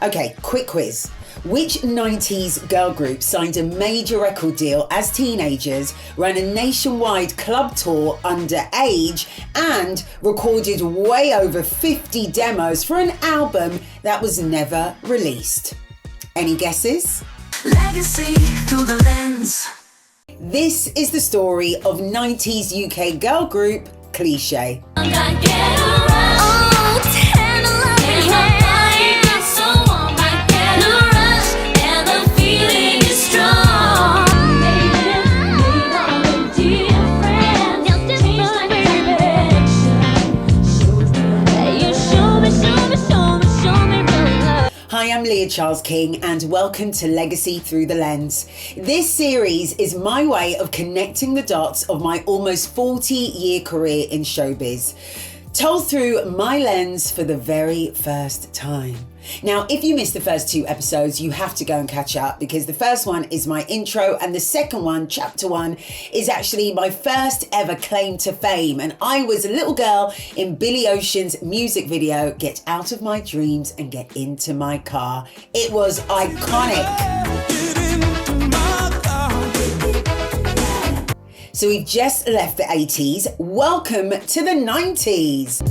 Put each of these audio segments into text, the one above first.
Okay, quick quiz. Which 90s girl group signed a major record deal as teenagers, ran a nationwide club tour underage, and recorded way over 50 demos for an album that was never released? Any guesses? Legacy through the lens. This is the story of 90s UK girl group Kleshay. Hi, I'm Leah Charles King and welcome to Legacy Through the Lens. This series is my way of connecting the dots of my almost 40-year career in showbiz, told through my lens for the very first time. Now, if you missed the first two episodes, you have to go and catch up because the first one is my intro and the second one, chapter 1, is actually my first ever claim to fame. And I was a little girl in Billy Ocean's music video, Get Out of My Dreams and Get Into My Car. It was iconic. So we've just left the 80s. Welcome to the 90s.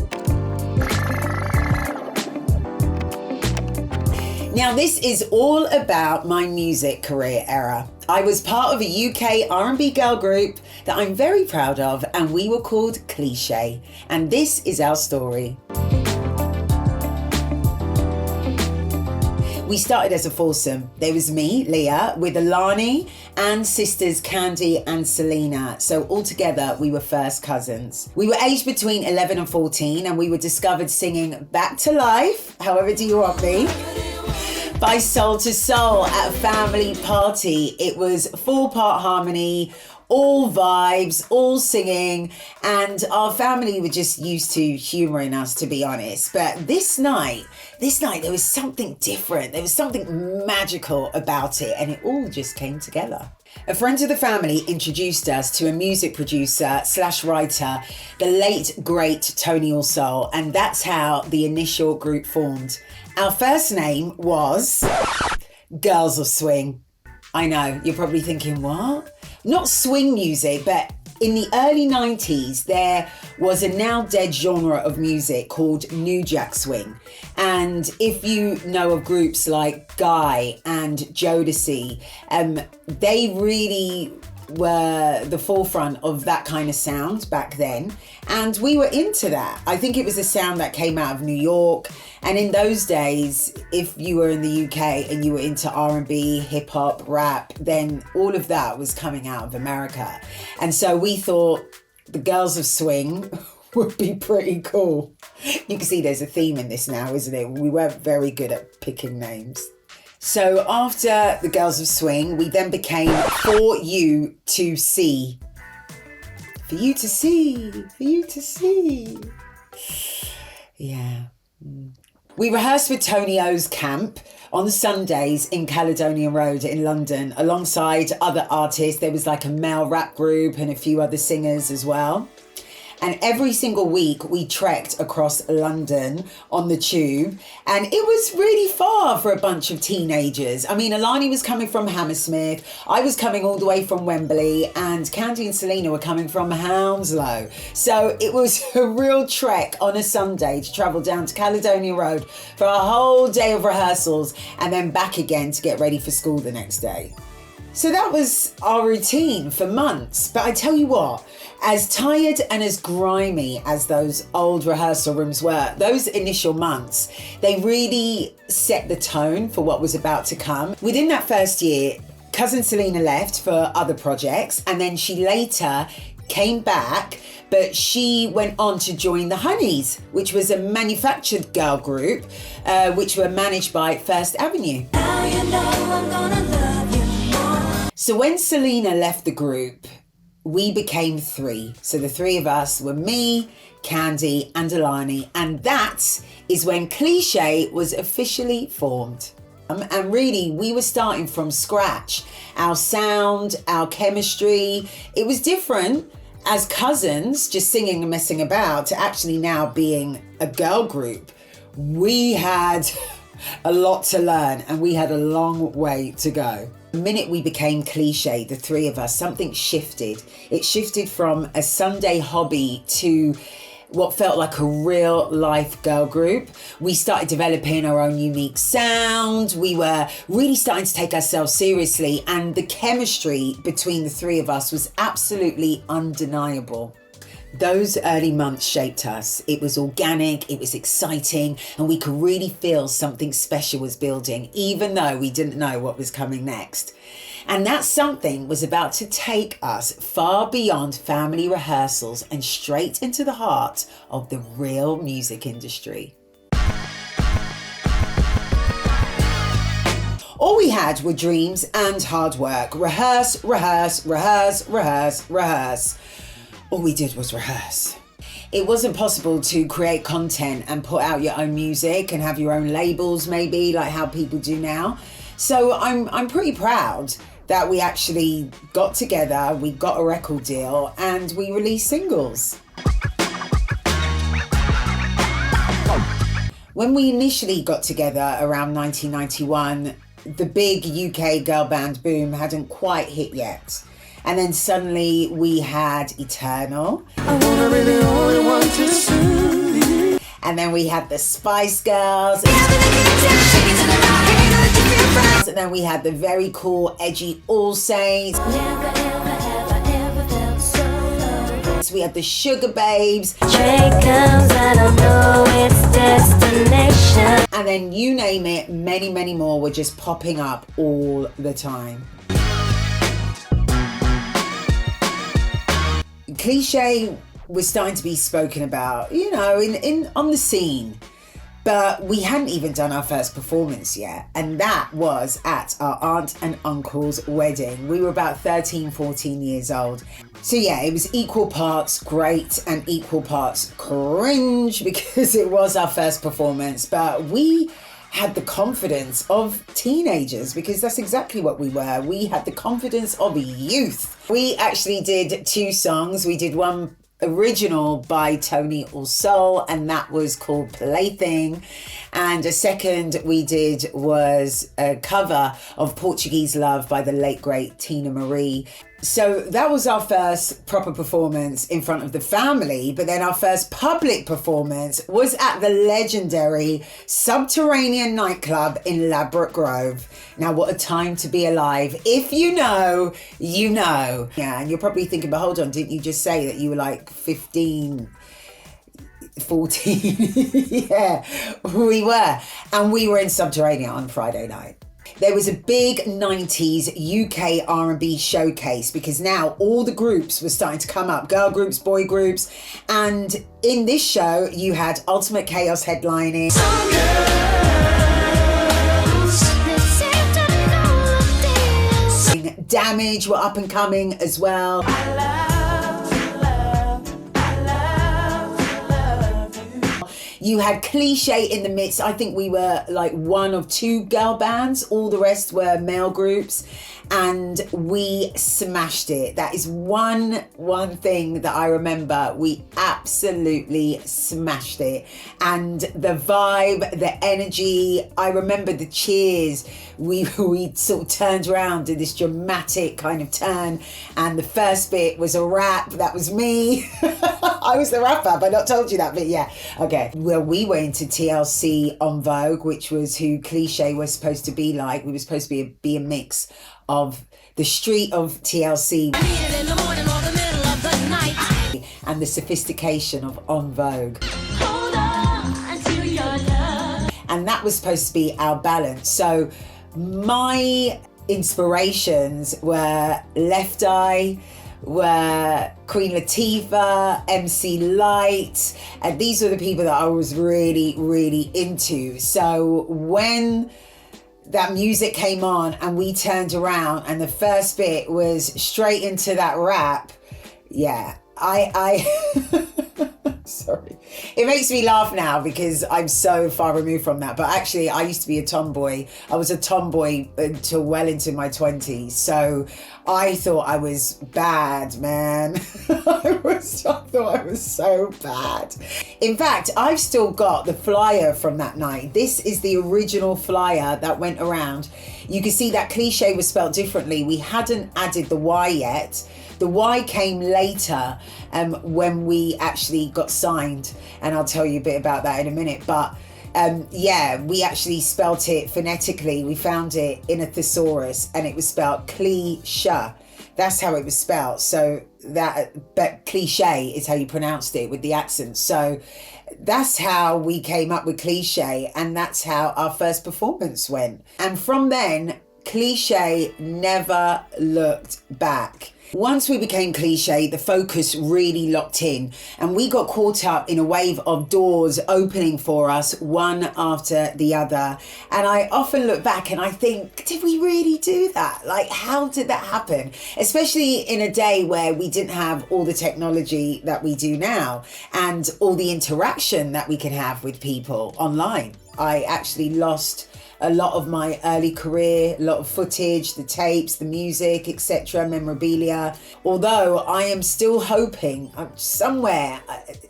Now, this is all about my music career era. I was part of a UK R&B girl group that I'm very proud of, and we were called Kleshay. And this is our story. We started as a foursome. There was me, Leah, with Alani, and sisters Candy and Selena. So altogether, we were first cousins. We were aged between 11 and 14, and we were discovered singing Back to Life, However Do You Want Me, by Soul to Soul at a family party. It was 4-part harmony, all vibes, all singing, and our family were just used to humouring us, to be honest. But this night, there was something different. There was something magical about it, and it all just came together. A friend of the family introduced us to a music producer / writer, the late, great Tony Allsole, and that's how the initial group formed. Our first name was Girls of Swing. I know, you're probably thinking, what? Not swing music, but in the early 90s, there was a now dead genre of music called New Jack Swing. And if you know of groups like Guy and Jodeci, they really were the forefront of that kind of sound back then. And we were into that. I think it was a sound that came out of New York. And in those days, if you were in the UK and you were into R&B, hip hop, rap, then all of that was coming out of America. And so we thought the Girls of Swing would be pretty cool. You can see there's a theme in this now, isn't it? We weren't very good at picking names. So after the Girls of Swing, we then became For You to See. For you to see, for you to see. Yeah. We rehearsed with Tony O's camp on Sundays in Caledonian Road in London, alongside other artists. There was like a male rap group and a few other singers as well. And every single week we trekked across London on the tube, and it was really far for a bunch of teenagers. I mean, Alani was coming from Hammersmith, I was coming all the way from Wembley, and Candy and Selena were coming from Hounslow. So it was a real trek on a Sunday to travel down to Caledonian Road for a whole day of rehearsals and then back again to get ready for school the next day. So that was our routine for months. But I tell you what, as tired and as grimy as those old rehearsal rooms were, those initial months, they really set the tone for what was about to come. Within that first year, cousin Selena left for other projects, and then she later came back, but she went on to join the Honeyz, which was a manufactured girl group, which were managed by First Avenue. Now you know I'm gonna love you more. So when Selena left the group, we became 3. So the 3 of us were me, Candy and Alani, and that is when Kleshay was officially formed. And really, we were starting from scratch. Our sound, our chemistry, it was different as cousins, just singing and messing about, to actually now being a girl group. We had A lot to learn, and we had a long way to go. The minute we became Kleshay, the three of us, something shifted. It shifted from a Sunday hobby to what felt like a real life girl group. We started developing our own unique sound. We were really starting to take ourselves seriously, and the chemistry between the three of us was absolutely undeniable. Those early months shaped us. It was organic, it was exciting, and we could really feel something special was building, even though we didn't know what was coming next. And that something was about to take us far beyond family rehearsals and straight into the heart of the real music industry. All we had were dreams and hard work. Rehearse, rehearse, rehearse, rehearse, rehearse. All we did was rehearse. It wasn't possible to create content and put out your own music and have your own labels, maybe, like how people do now. So I'm pretty proud that we actually got together, we got a record deal, and we released singles. When we initially got together around 1991, the big UK girl band boom hadn't quite hit yet. And then suddenly we had Eternal. I wanna be the only one to soothe you. And then we had the Spice Girls. And then we had the very cool, edgy All Saints. We had the Sugababes. And then you name it, many, many more were just popping up all the time. Kleshay was starting to be spoken about, you know, on the scene. But we hadn't even done our first performance yet. And that was at our aunt and uncle's wedding. We were about 13, 14 years old. So yeah, it was equal parts great and equal parts cringe because it was our first performance. But we had the confidence of teenagers because that's exactly what we were. We had the confidence of youth. We actually did 2 songs. We did one original by Tony Soul, and that was called Plaything, and a second we did was a cover of Portuguese Love by the late great Tina Marie. So that was our first proper performance in front of the family, but then our first public performance was at the legendary Subterranea nightclub in Ladbroke Grove. Now, what a time to be alive. If you know, you know. Yeah, and you're probably thinking, but hold on, didn't you just say that you were like 15, 14? Yeah, we were. And we were in Subterranea on Friday night. There was a big 90s UK R&B showcase because now all the groups were starting to come up, girl groups, boy groups. And in this show, you had Ultimate Chaos headlining. Damage were up and coming as well. You had Kleshay in the midst. I think we were like one of 2 girl bands. All the rest were male groups. And we smashed it. That is one thing that I remember. We absolutely smashed it. And the vibe, the energy, I remember the cheers. We sort of turned around, did this dramatic kind of turn. And the first bit was a rap. That was me. I was the rapper, but I not told you that bit, yeah. Okay, well, we were into TLC on Vogue, which was who Kleshay was supposed to be like. We were supposed to be a mix of the street of TLC and the sophistication of On Vogue. And that was supposed to be our balance. So my inspirations were Left Eye, were Queen Latifah, MC Light, and these were the people that I was really, really into. So when that music came on and we turned around and the first bit was straight into that rap, yeah, I Sorry. It makes me laugh now because I'm so far removed from that. But actually, I used to be a tomboy. I was a tomboy until well into my 20s. So I thought I was bad, man. I thought I was so bad. In fact, I've still got the flyer from that night. This is the original flyer that went around. You can see that Kleshay was spelled differently. We hadn't added the Y yet. The Y came later when we actually got signed. And I'll tell you a bit about that in a minute. But yeah, we actually spelt it phonetically. We found it in a thesaurus and it was spelled Kleshay. That's how it was spelled. So but Kleshay is how you pronounced it with the accent. So that's how we came up with Kleshay, and that's how our first performance went. And from then, Kleshay never looked back. Once we became Kleshay, the focus really locked in and we got caught up in a wave of doors opening for us one after the other. And I often look back and I think, did we really do that? Like, how did that happen? Especially in a day where we didn't have all the technology that we do now and all the interaction that we can have with people online. I actually lost a lot of my early career, a lot of footage, the tapes, the music, etc., memorabilia. Although I am still hoping,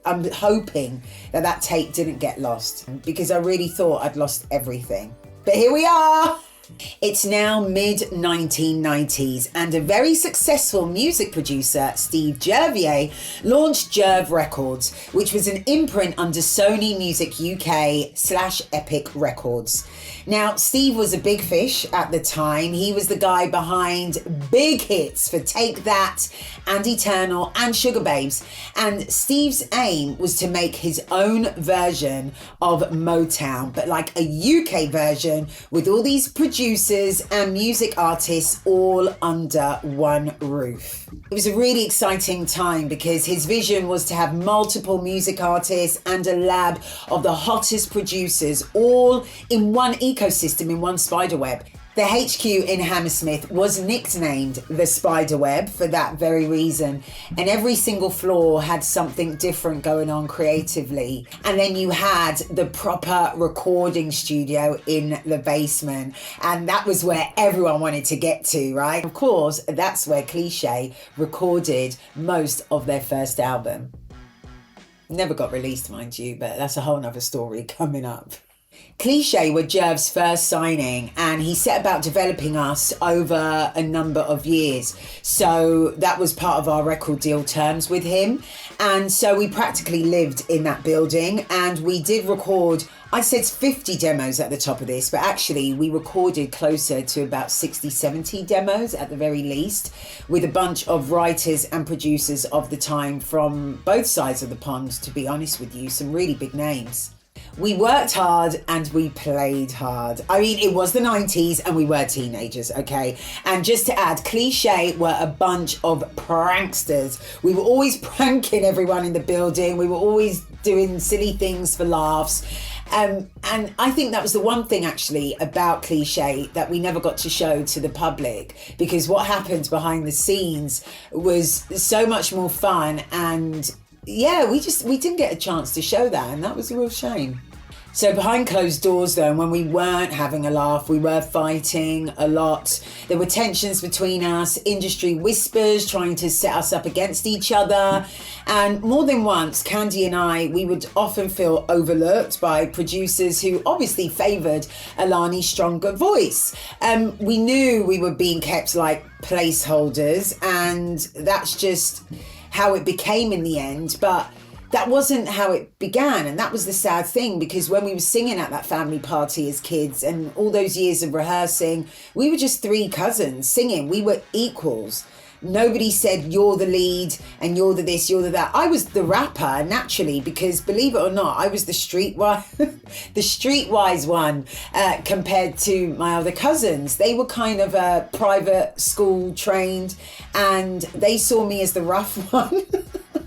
I'm hoping that tape didn't get lost because I really thought I'd lost everything. But here we are. It's now mid-1990s and a very successful music producer, Steve Jerv, launched Jerv Records, which was an imprint under Sony Music UK/Epic Records. Now, Steve was a big fish at the time. He was the guy behind big hits for Take That and Eternal and Sugababes. And Steve's aim was to make his own version of Motown, but like a UK version with all these producers and music artists all under one roof. It was a really exciting time because his vision was to have multiple music artists and a lab of the hottest producers all in one ecosystem, in one spiderweb. The HQ in Hammersmith was nicknamed the Spiderweb for that very reason. And every single floor had something different going on creatively. And then you had the proper recording studio in the basement. And that was where everyone wanted to get to, right? Of course, that's where Kleshay recorded most of their first album. Never got released, mind you, but that's a whole nother story coming up. Kleshay were Jerv's first signing and he set about developing us over a number of years. So that was part of our record deal terms with him. And so we practically lived in that building and we did record, I said 50 demos at the top of this, but actually we recorded closer to about 60, 70 demos at the very least, with a bunch of writers and producers of the time from both sides of the pond, to be honest with you, some really big names. We worked hard and we played hard. I mean, it was the 90s and we were teenagers, okay? And just to add, Kleshay were a bunch of pranksters. We were always pranking everyone in the building. We were always doing silly things for laughs. And I think that was the one thing actually about Kleshay that we never got to show to the public, because what happened behind the scenes was so much more fun, and yeah, we didn't get a chance to show that, and that was a real shame. So behind closed doors though, and when we weren't having a laugh, we were fighting a lot. There were tensions between us, industry whispers trying to set us up against each other. And more than once, Candy and I, we would often feel overlooked by producers who obviously favoured Alani's stronger voice. We knew we were being kept like placeholders, and that's just how it became in the end. But that wasn't how it began, and that was the sad thing, because when we were singing at that family party as kids and all those years of rehearsing, we were just three cousins singing. We were equals. Nobody said you're the lead and you're the this, you're the that. I was the rapper naturally, because believe it or not, I was the streetwise one compared to my other cousins. They were kind of private school trained, and they saw me as the rough one.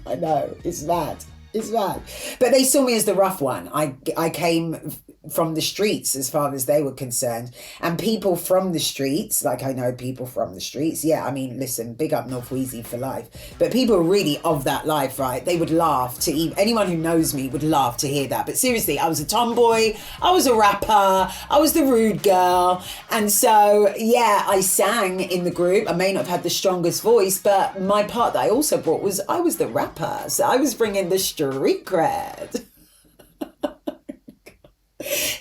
I know, it's mad. But they saw me as the rough one. I came from the streets as far as they were concerned. And people from the streets, like I know people from the streets, yeah, I mean, listen, big up North Wheezy for life. But people really of that life, right? They would laugh to anyone who knows me would laugh to hear that. But seriously, I was a tomboy, I was a rapper, I was the rude girl. And so, yeah, I sang in the group. I may not have had the strongest voice, but my part that I also brought was I was the rapper. So I was bringing the street cred.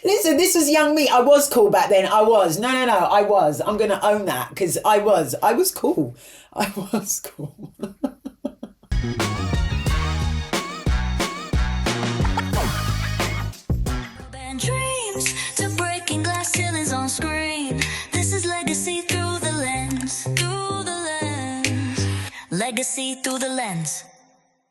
Listen, this was young me. I was cool back then. I was. No, I was. I'm going to own that because I was cool. I was cool. Dreams to breaking glass ceilings on screen. This is legacy through the lens. Legacy through the lens.